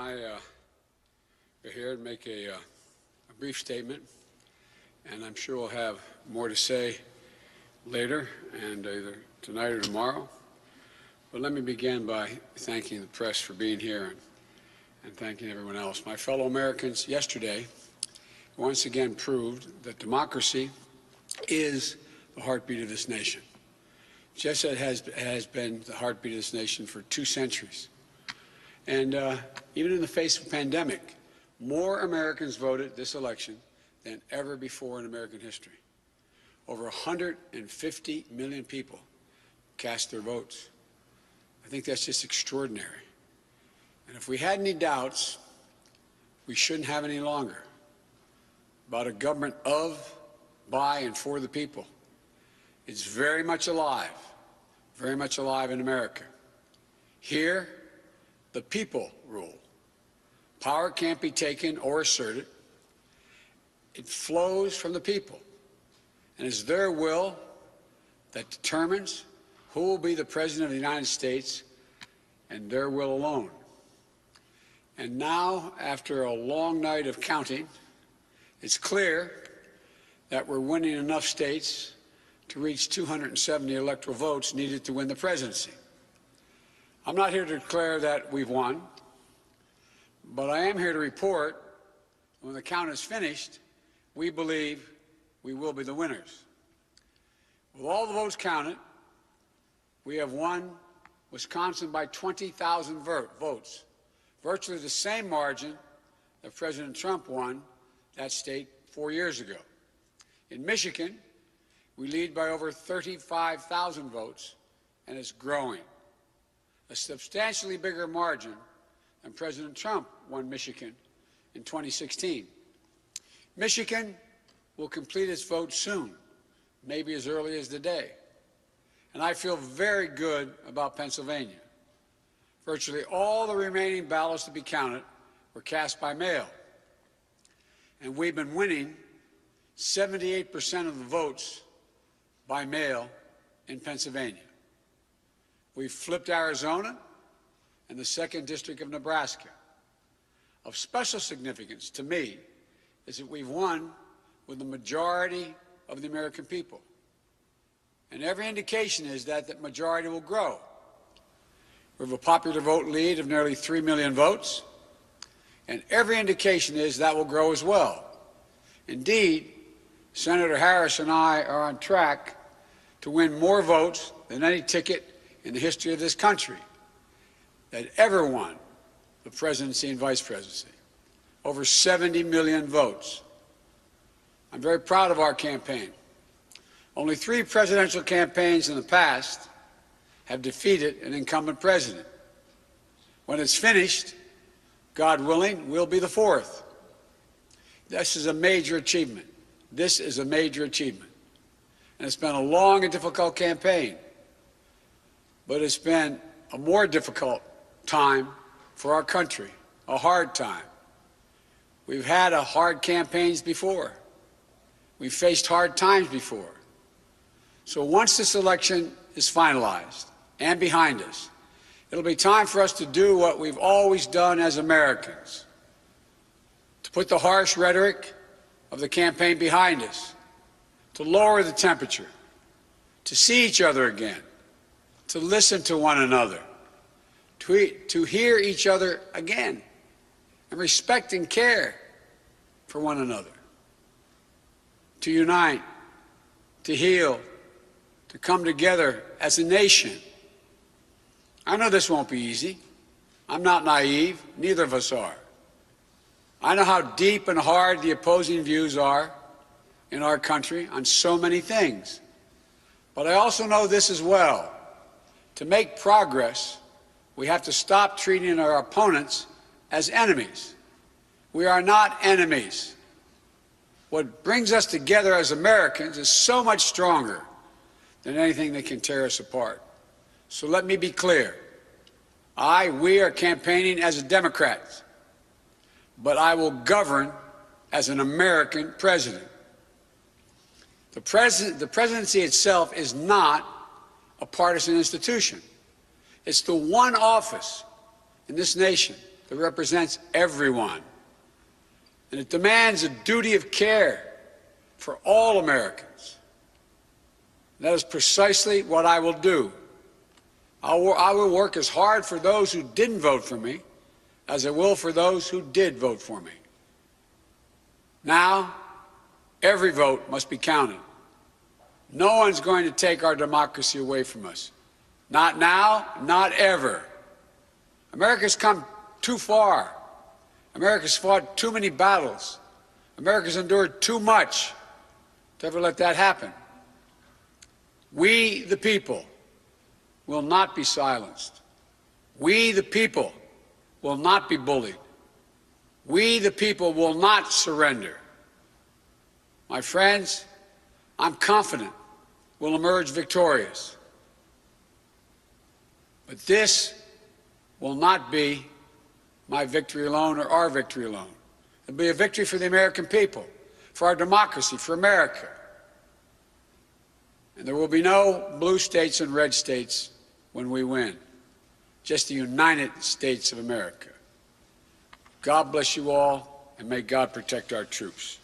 Are here to make a brief statement, and I'm sure we'll have more to say later, and either tonight or tomorrow. But let me begin by thanking the press for being here and thanking everyone else. My fellow Americans, yesterday once again proved that democracy is the heartbeat of this nation, just as it has been the heartbeat of this nation for 2 centuries. And even in the face of a pandemic, more Americans voted this election than ever before in American history. Over 150 million people cast their votes. I think that's just extraordinary. And if we had any doubts, we shouldn't have any longer about a government of, by, and for the people. It's very much alive in America. Here, the people rule. Power can't be taken or asserted. It flows from the people, and it's their will that determines who will be the President of the United States, and their will alone. And now, after a long night of counting, it's clear that we're winning enough states to reach 270 electoral votes needed to win the presidency. I'm not here to declare that we've won, but I am here to report when the count is finished, we believe we will be the winners. With all the votes counted, we have won Wisconsin by 20,000 votes, virtually the same margin that President Trump won that state 4 years ago. In Michigan, we lead by over 35,000 votes, and it's growing. A substantially bigger margin than President Trump won Michigan in 2016. Michigan will complete its vote soon, maybe as early as today. And I feel very good about Pennsylvania. Virtually all the remaining ballots to be counted were cast by mail. And we've been winning 78% of the votes by mail in Pennsylvania. We've flipped Arizona and the 2nd District of Nebraska. Of special significance to me is that we've won with the majority of the American people. And every indication is that that majority will grow. We have a popular vote lead of nearly 3 million votes, and every indication is that will grow as well. Indeed, Senator Harris and I are on track to win more votes than any ticket in the history of this country that ever won the presidency and vice presidency. Over 70 million votes. I'm very proud of our campaign. Only 3 presidential campaigns in the past have defeated an incumbent president. When it's finished, God willing, we'll be the 4th. This is a major achievement. This is a major achievement. And it's been a long and difficult campaign. But it's been a more difficult time for our country, a hard time. We've had hard campaigns before. We've faced hard times before. So once this election is finalized and behind us, it'll be time for us to do what we've always done as Americans, to put the harsh rhetoric of the campaign behind us, to lower the temperature, to see each other again, to listen to one another, to hear each other again, and respect and care for one another, to unite, to heal, to come together as a nation. I know this won't be easy. I'm not naive. Neither of us are. I know how deep and hard the opposing views are in our country on so many things. But I also know this as well. To make progress, we have to stop treating our opponents as enemies. We are not enemies. What brings us together as Americans is so much stronger than anything that can tear us apart. So let me be clear. We are campaigning as Democrats, but I will govern as an American president. The presidency itself is not a partisan institution. It's the one office in this nation that represents everyone. And it demands a duty of care for all Americans. And that is precisely what I will do. I will work as hard for those who didn't vote for me as I will for those who did vote for me. Now, every vote must be counted. No one's going to take our democracy away from us. Not now, not ever. America's come too far. America's fought too many battles. America's endured too much to ever let that happen. We, the people, will not be silenced. We, the people, will not be bullied. We, the people, will not surrender. My friends, I'm confident we'll emerge victorious. But this will not be my victory alone or our victory alone. It'll be a victory for the American people, for our democracy, for America. And there will be no blue states and red states when we win, just the United States of America. God bless you all, and may God protect our troops.